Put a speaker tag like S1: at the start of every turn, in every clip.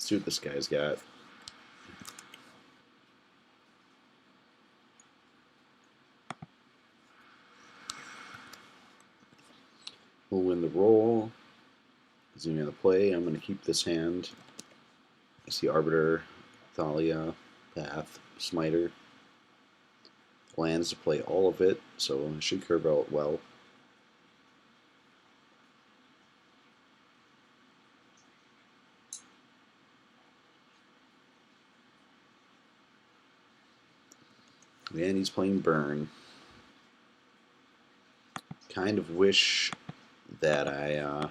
S1: see what this guy's got. We'll win the roll. Is he going to play? I'm going to keep this hand. I see Arbiter, Thalia, Path, Smiter. Plans to play all of it, so I should curve out well. And he's playing Burn. Kind of wish that I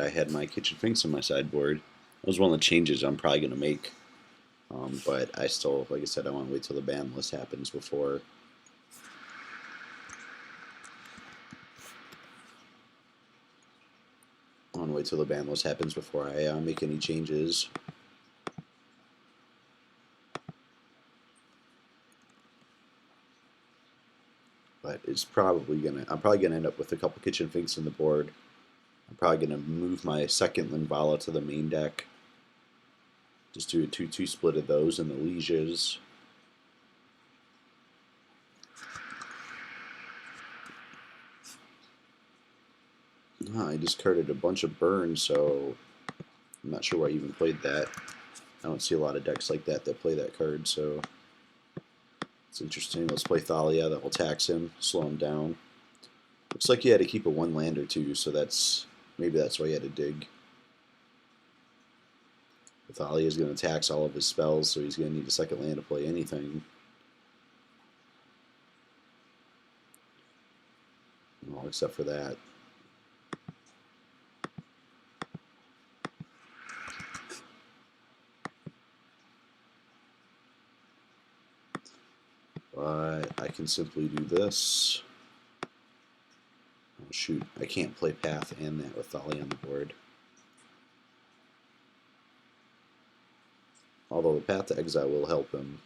S1: had my Kitchen Finks on my sideboard. That was one of the changes I'm probably going to make. But I still, like I said, I want to wait till the ban list happens before. I want to wait till the ban list happens before I make any changes. But it's probably I'm probably gonna end up with a couple Kitchen Finks in the board. I'm probably gonna move my second Linvala to the main deck. Just do a 2-2 split of those and the Lieges. I discarded a bunch of burns, so I'm not sure why I even played that. I don't see a lot of decks like that play that card, so it's interesting. Let's play Thalia. That will tax him, slow him down. Looks like he had to keep a 1 land or 2, so maybe that's why he had to dig. Thalia is going to tax all of his spells, so he's going to need a second land to play anything. Well, except for that. But I can simply do this. Oh shoot, I can't play Path and that with Thalia on the board. Although the Path to Exile will help him.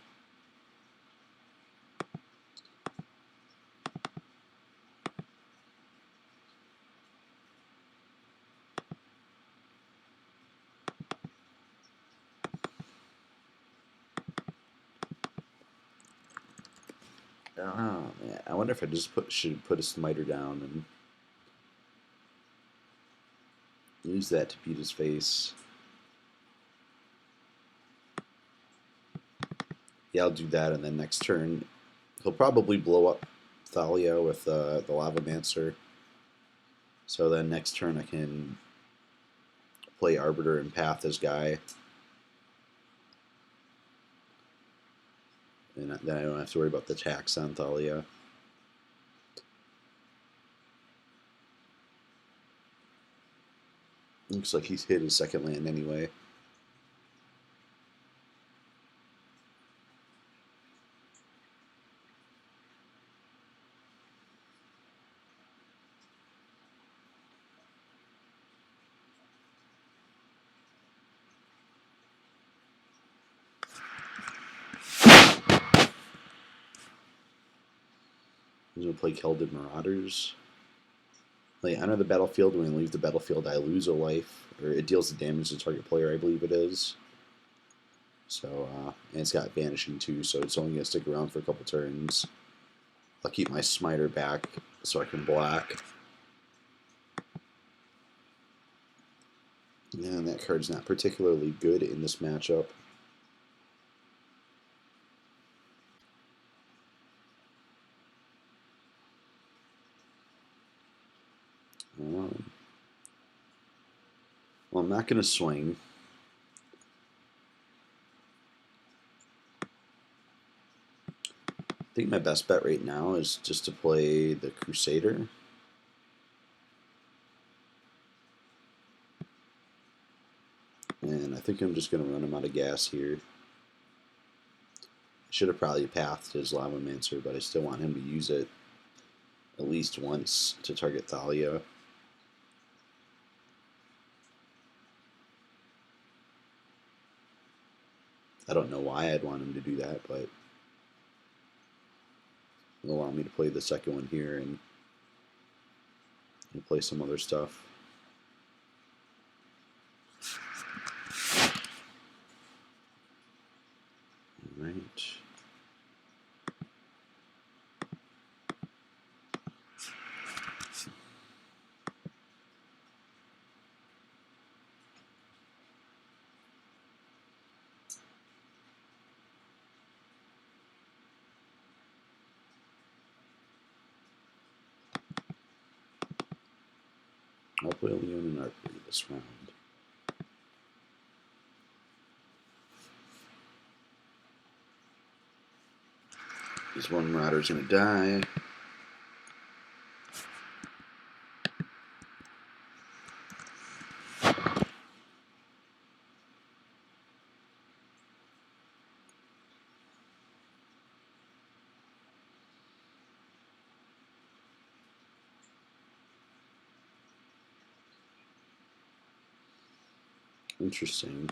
S1: Oh man, I wonder if I just should put a Smiter down and use that to beat his face. Yeah, I'll do that, and then next turn he'll probably blow up Thalia with the Lavamancer. So then next turn I can play Arbiter and Path as guy. And then I don't have to worry about the tax on Thalia. Looks like he's hit his second land anyway. I'm going to play Keldon Marauders. Like, enter the battlefield. When I leave the battlefield, I lose a life, or it deals the damage to the target player, I believe it is. So, and it's got Vanishing too, so it's only going to stick around for a couple turns. I'll keep my Smiter back so I can block. And that card's not particularly good in this matchup. Well, I'm not going to swing. I think my best bet right now is just to play the Crusader. And I think I'm just going to run him out of gas here. I should have probably pathed his Lavamancer, but I still want him to use it at least once to target Thalia. I don't know why I'd want him to do that, but it'll allow me to play the second one here and and play some other stuff. All right. I'll play Leon and Archery this round. This one Marauder's going to die. Interesting.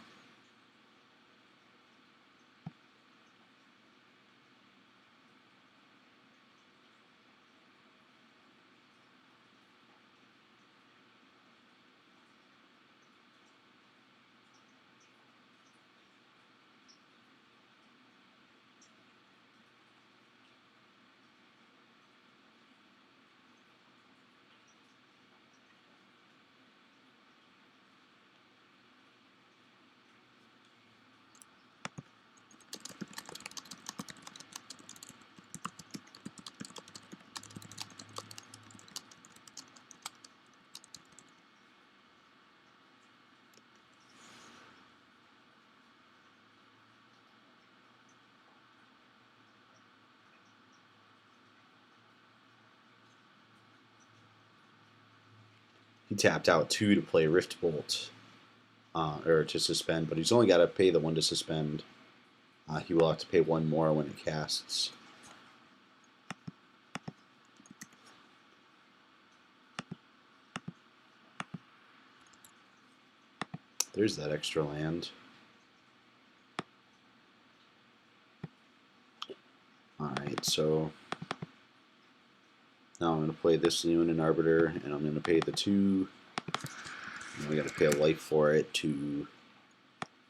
S1: He tapped out 2 to play Rift Bolt, or to suspend, but he's only got to pay the 1 to suspend. He will have to pay 1 more when it casts. There's that extra land. Alright, so now I'm going to play this Leon and Arbiter, and I'm going to pay the 2. And we got to pay a life for it to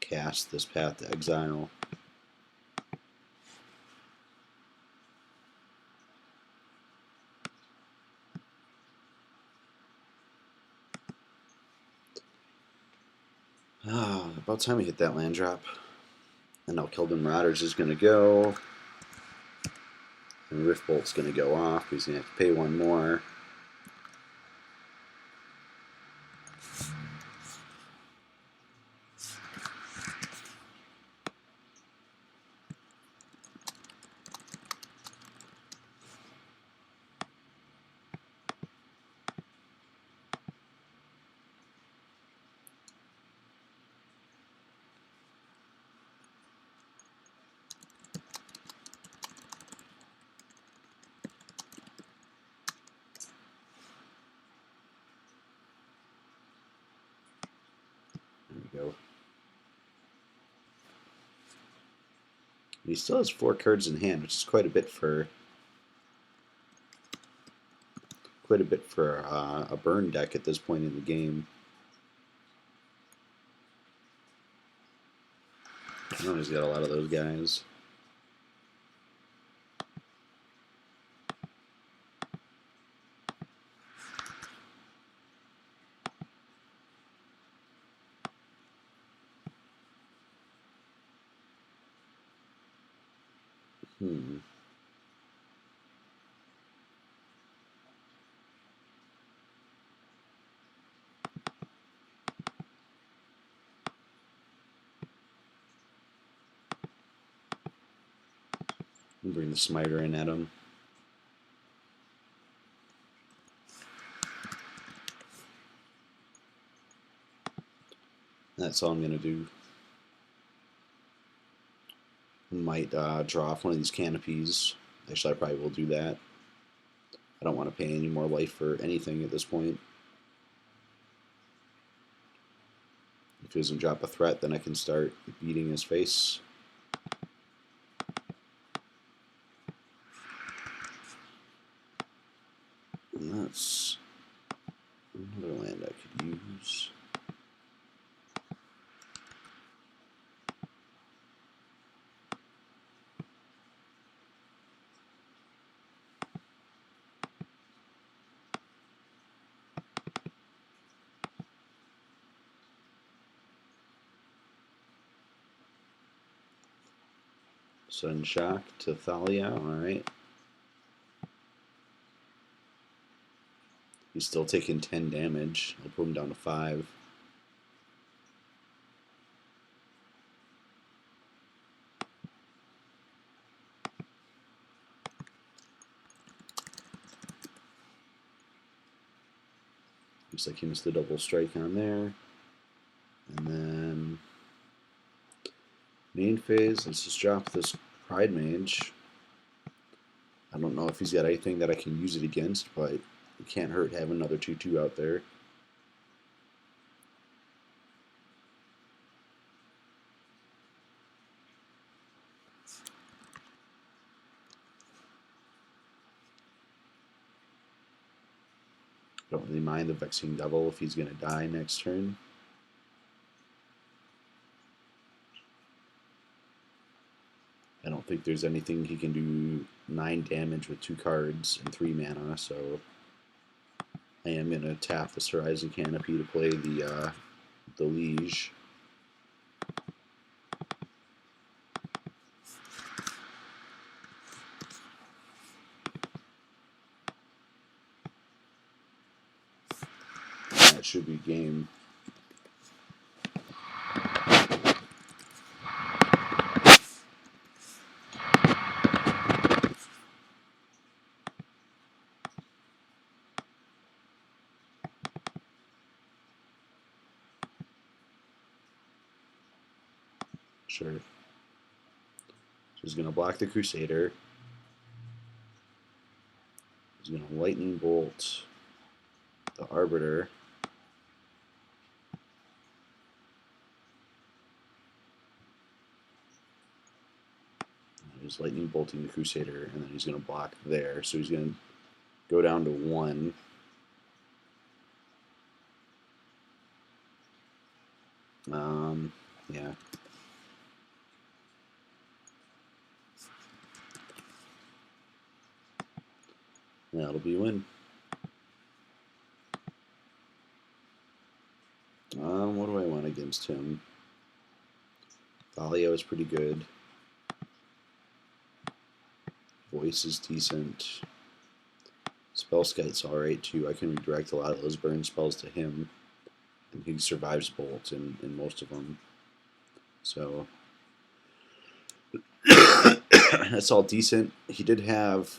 S1: cast this Path to Exile. About time we hit that land drop. And now Killed Marauders is going to go. And Rift Bolt's going to go off. He's going to have to pay 1 more. There we go. He still has 4 cards in hand, which is quite a bit for a burn deck at this point in the game. I know he's got a lot of those guys. Bring the Smiter in at him. That's all I'm going to do. Might draw off one of these canopies. Actually, I probably will do that. I don't want to pay any more life for anything at this point. If he doesn't drop a threat, then I can start beating his face. And that's use. Sudden shock to Thalia, alright. He's still taking 10 damage. I'll put him down to 5. Looks like he missed the double strike on there. And then main phase, let's just drop this Pride Mage. I don't know if he's got anything that I can use it against, but it can't hurt having another 2/2 out there. Don't really mind the Vexing Devil if he's going to die next turn. I don't think there's anything he can do 9 damage with 2 cards and 3 mana, so I am going to tap this Horizon Canopy to play the Liege. That should be game. Sure. He's going to block the Crusader. He's going to Lightning Bolt the Arbiter. He's Lightning Bolting the Crusader, and then he's going to block there. So he's going to go down to 1. Yeah. That'll be a win. What do I want against him? Thalia is pretty good. Voice is decent. Spellskite's alright too. I can redirect a lot of those burn spells to him. And he survives Bolt in most of them. So that's all decent. He did have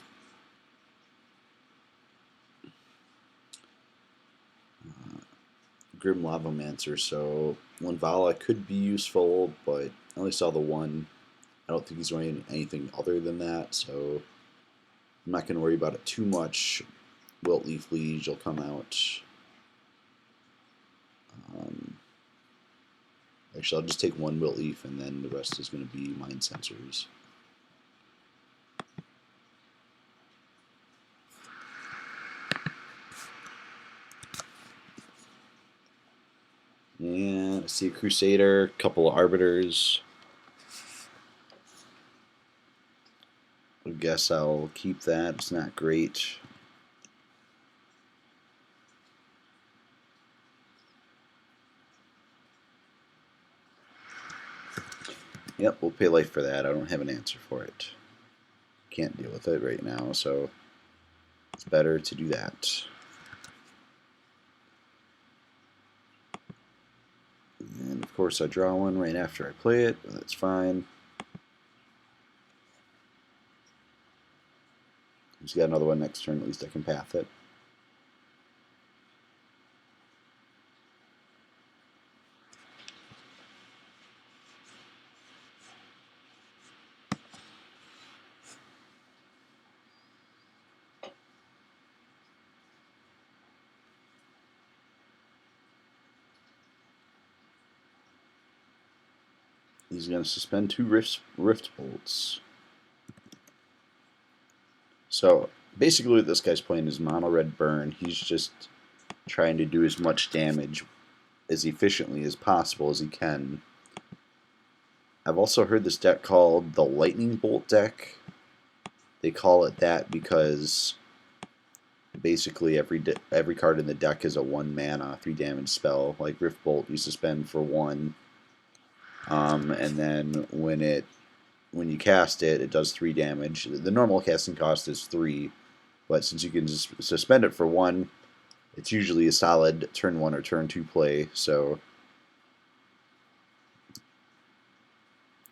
S1: Grim Lavamancer, so Linvala could be useful, but I only saw the one. I don't think he's running anything other than that, so I'm not going to worry about it too much. Wiltleaf Liege will come out. Actually, I'll just take one Wiltleaf, and then the rest is going to be Mind Sensors. And I see a Crusader, a couple of Arbiters. I guess I'll keep that. It's not great. Yep, we'll pay life for that. I don't have an answer for it. Can't deal with it right now, so it's better to do that. And of course I draw one right after I play it, but that's fine. He's got another one next turn, at least I can path it. He's going to suspend 2 Rift Bolts. So basically what this guy's playing is mono red burn. He's just trying to do as much damage as efficiently as possible as he can. I've also heard this deck called the Lightning Bolt deck. They call it that because basically every card in the deck is a 1 mana 3 damage spell. Like Rift Bolt used to spend for 1, and then when you cast it, it does 3 damage. The normal casting cost is 3, but since you can just suspend it for 1, it's usually a solid turn 1 or turn 2 play. So,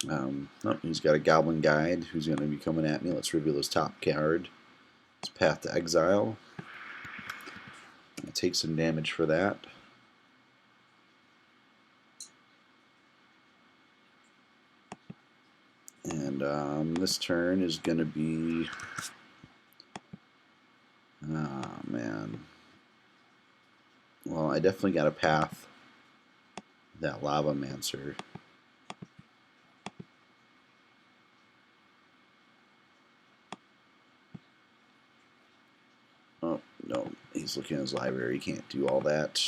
S1: oh, he's got a Goblin Guide who's going to be coming at me. Let's reveal his top card. It's Path to Exile. I'll take some damage for that. And this turn is going to be... Oh, man. Well, I definitely got a Path that Lava Mancer. Oh, no. He's looking at his library. He can't do all that.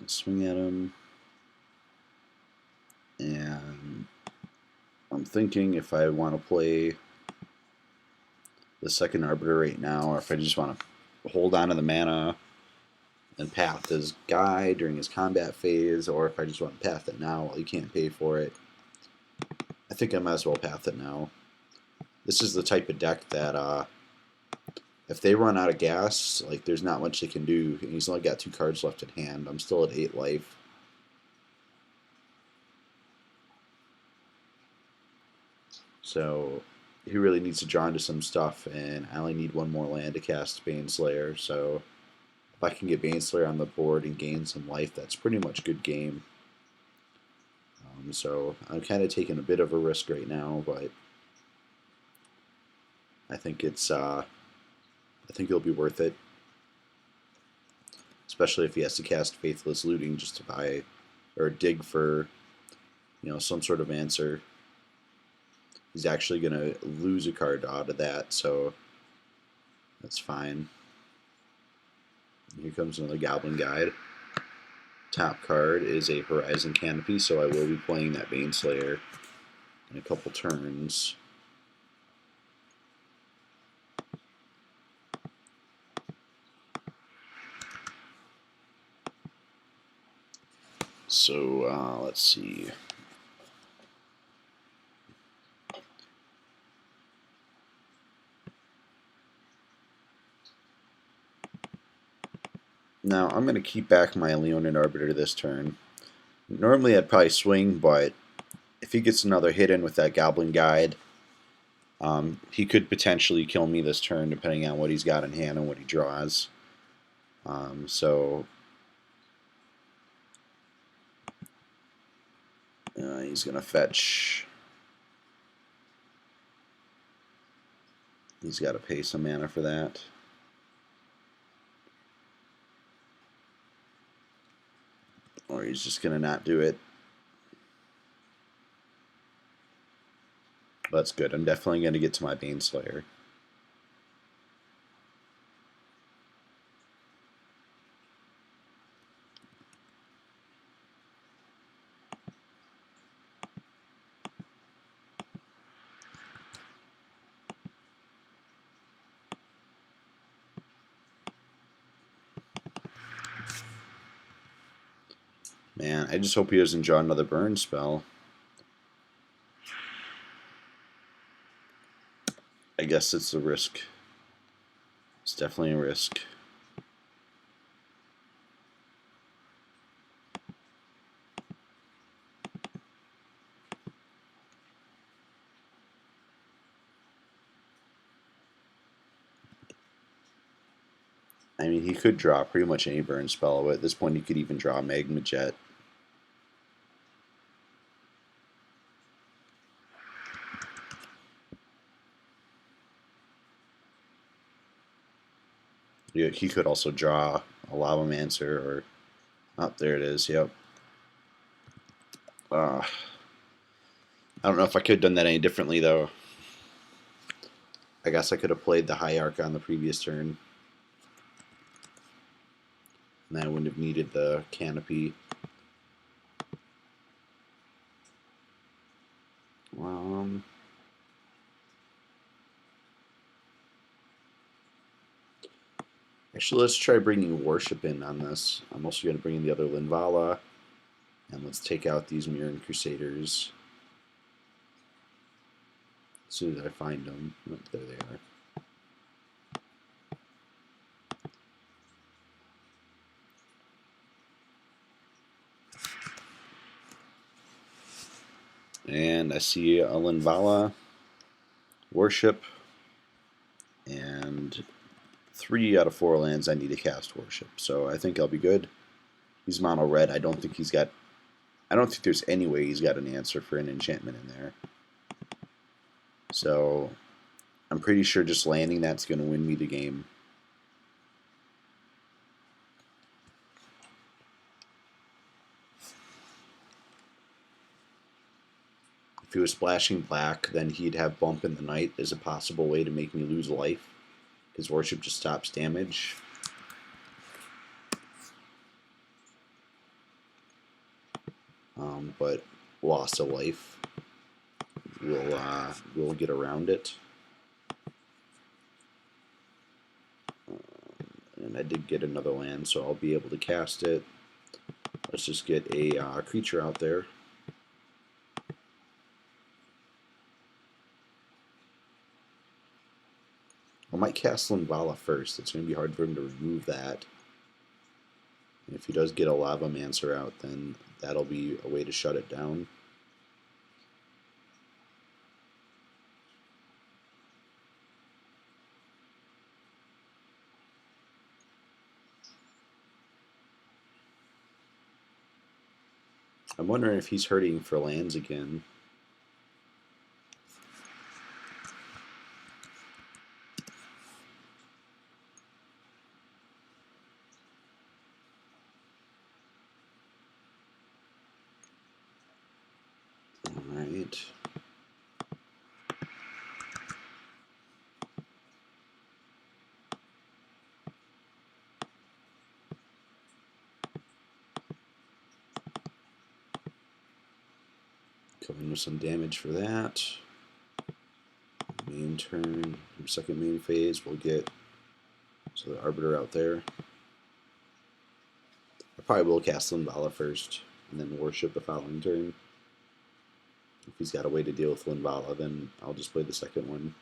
S1: Swing at him. And I'm thinking if I want to play the second Arbiter right now, or if I just want to hold on to the mana and path his guy during his combat phase, or if I just want to path it now while he can't pay for it. I think I might as well path it now. This is the type of deck that if they run out of gas, like there's not much they can do. He's only got 2 cards left in hand. I'm still at 8 life. So he really needs to draw into some stuff, and I only need 1 more land to cast Baneslayer. So if I can get Baneslayer on the board and gain some life, that's pretty much good game. So I'm kind of taking a bit of a risk right now, but I think I think it'll be worth it, especially if he has to cast Faithless Looting just to buy or dig for, some sort of answer. He's actually going to lose a card out of that, so that's fine. Here comes another Goblin Guide. Top card is a Horizon Canopy, so I will be playing that Baneslayer in a couple turns. So, let's see. Now, I'm going to keep back my Leonin Arbiter this turn. Normally I'd probably swing, but if he gets another hit in with that Goblin Guide, he could potentially kill me this turn depending on what he's got in hand and what he draws. So he's going to fetch. He's got to pay some mana for that. Or he's just going to not do it. That's good. I'm definitely going to get to my Baneslayer. Man, I just hope he doesn't draw another burn spell. I guess it's a risk. It's definitely a risk. I mean, he could draw pretty much any burn spell, but at this point he could even draw Magma Jet. He could also draw a Lava Mancer or... Oh, there it is, yep. I don't know if I could have done that any differently, though. I guess I could have played the Hierarch on the previous turn. And then I wouldn't have needed the Canopy. Actually, let's try bringing Worship in on this. I'm also going to bring in the other Linvala. And let's take out these Mirran Crusaders. As soon as I find them. Oh, there they are. And I see a Linvala, Worship, and 3 out of 4 lands I need to cast Worship. So I think I'll be good. He's mono red. I don't think there's any way he's got an answer for an enchantment in there. So I'm pretty sure just landing that's going to win me the game. If he was splashing black, then he'd have Bump in the Night as a possible way to make me lose life. Because Worship just stops damage. But loss of life will get around it. And I did get another land, so I'll be able to cast it. Let's just get a creature out there. I might cast Linvala first. It's going to be hard for him to remove that. And if he does get a Lava Mancer out, then that'll be a way to shut it down. I'm wondering if he's hurting for lands again. Alright. Coming with some damage for that. Main turn, second main phase, we'll get the Arbiter out there. I probably will cast Linvala first, and then Worship the following turn. If he's got a way to deal with Linvala, then I'll just play the second one.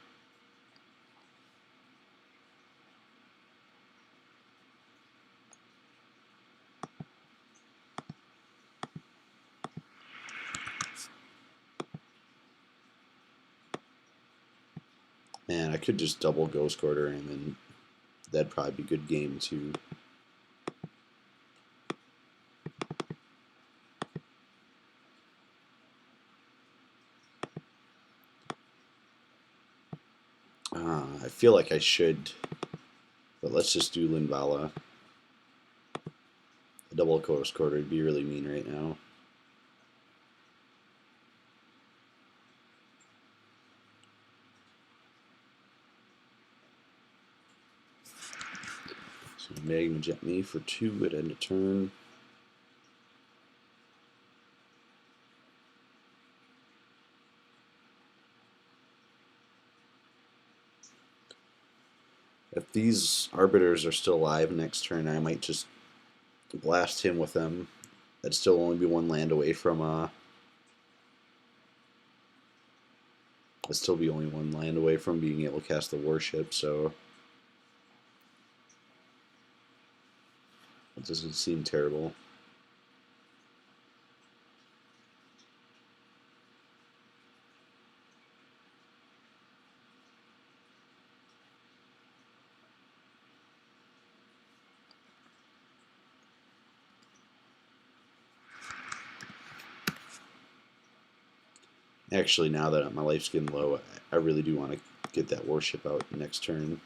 S1: Man, I could just double Ghost Quarter him, and that'd probably be a good game too. I feel like I should, but let's just do Linvala. A double Ghost Quarter would be really mean right now. So Magma Jet me for 2 at end of turn. If these Arbiters are still alive next turn, I might just blast him with them. That'd still only be 1 land away from I'd still be only 1 land away from being able to cast the Worship, so it doesn't seem terrible. Actually, now that my life's getting low, I really do want to get that Worship out next turn.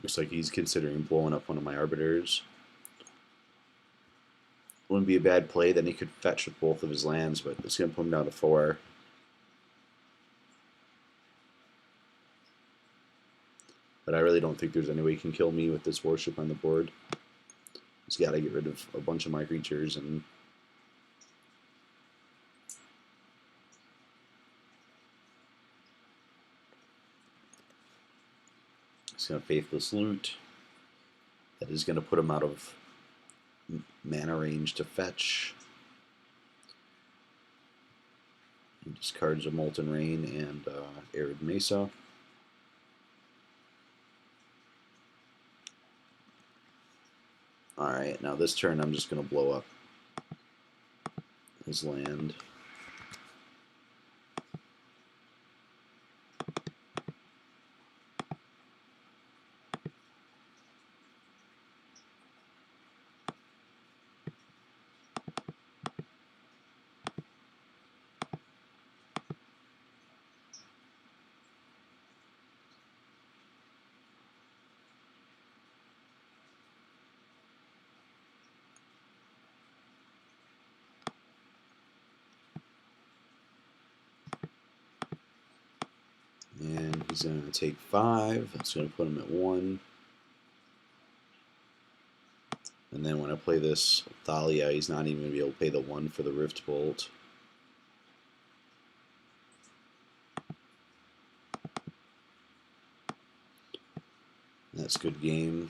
S1: Looks like he's considering blowing up one of my arbiters. Wouldn't be a bad play. Then he could fetch with both of his lands, but it's going to put him down to 4. But I really don't think there's any way he can kill me with this warship on the board. He's got to get rid of a bunch of my creatures, and he's going to Faithless Loot. That is going to put him out of mana range to fetch. He discards a Molten Rain and Arid Mesa. Alright, now this turn I'm just going to blow up his land. And he's going to take 5. That's going to put him at 1. And then when I play this Thalia, he's not even going to be able to pay the 1 for the Rift Bolt. That's good game.